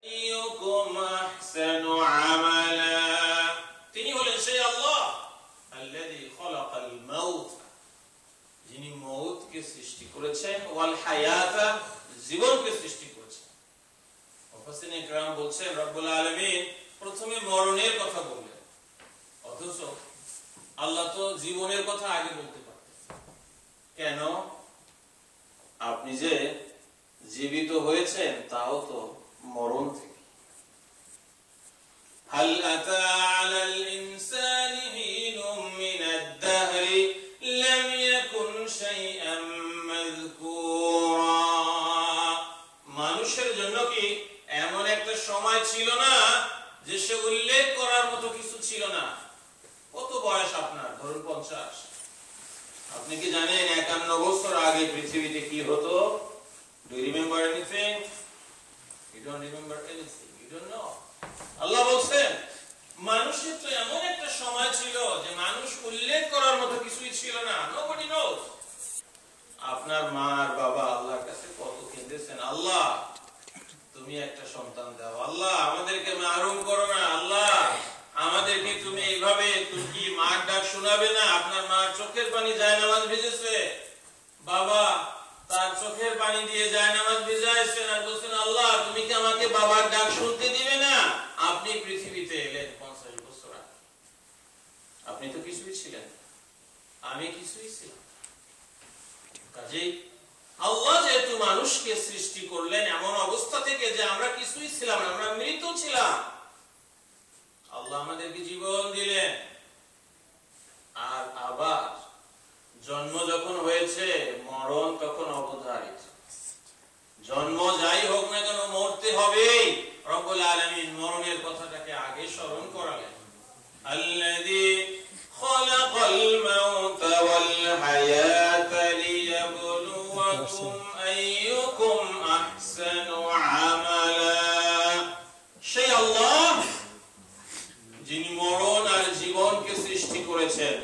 আইয়ুকুম আহসানু আমালা, তিনি হলেন সেই আল্লাহ আল্লাযী খালাকাল মাউত, যিনি মওতকে সৃষ্টি করেছেন, ওয়াল হায়াতা, জীবনকে সৃষ্টি করেছেন। মুফাসসিরিনে کرام বলছেন রব্বুল আলামিন প্রথমে মরণের কথা বললেন, অথচ আল্লাহ তো জীবনের কথা আগে বলতে পারতেন। কেন? আপনি যে জীবিত হয়েছেন তাও তো মরণ থেকে। হাল আতা আলাল ইনসানি হিনুম মিনাদ দাহরি লাম ইয়াকুন শাইআম মাযকুরা, মানুষের জন্য কি এমন একটা সময় ছিল না যে সে উল্লেখ করার মতো কিছু ছিল না? কত বয়স আপনার? ধরুন 50। আপনি কি জানেন 51 বছর আগে পৃথিবীতে কি হতো? Do you remember anything? You don't remember anything. You don't know. আল্লাহ বলছেন মানুষের তো এমন একটা সময় ছিল যে মানুষ উল্লেখ করার মতো কিছুই ছিল না। Nobody knows. আপনার মা আর বাবা আল্লাহর কাছে কত কেঁদেছেন, আল্লাহ তুমি একটা সন্তান দাও, আল্লাহ আমাদেরকে মাহরুম করো না, আল্লাহ আমাদেরকে তুমি এইভাবে, তুমি কি মার ডাক শোনাবে না? আপনার মার চোখের পানি জায়নামাজ ভিজেছে, বাবা তার চোখের পানি দিয়ে জায়নামাজ ভিজাইছেন আর বলছেন আল্লাহ তুমি কি আমাকে বাবার ডাক শুনতে দিবে না? আপনি পৃথিবীতে এলেন 50 বছর আগে, আপনি তো কিছুই ছিলেন, আমি কিছুই ছিলাম। কাজেই আল্লাহ যেহেতু মানুষকে সৃষ্টি করলেন এমন অবস্থা থেকে যে আমরা কিছুই ছিলাম না, আমরা মৃত ছিলাম, আল্লাহ আমাদেরকে জীবন দিলেন। আর আবার জন্ম যখন হয়েছে মরণ তখন অবধারিত। জন্ম যাই হোক না কেন মরতে হবেই। রব্বুল আলামিন মরণের কথাটাকে আগে স্মরণ করালেন। আল্লাযী খালাকাল মাউতা ওয়াল হায়াতা লিয়াবলুয়াকুম আইয়ুকুম আহসানু আমালা, সেই আল্লাহ যিনি মরণ আর জীবনকে সৃষ্টি করেছেন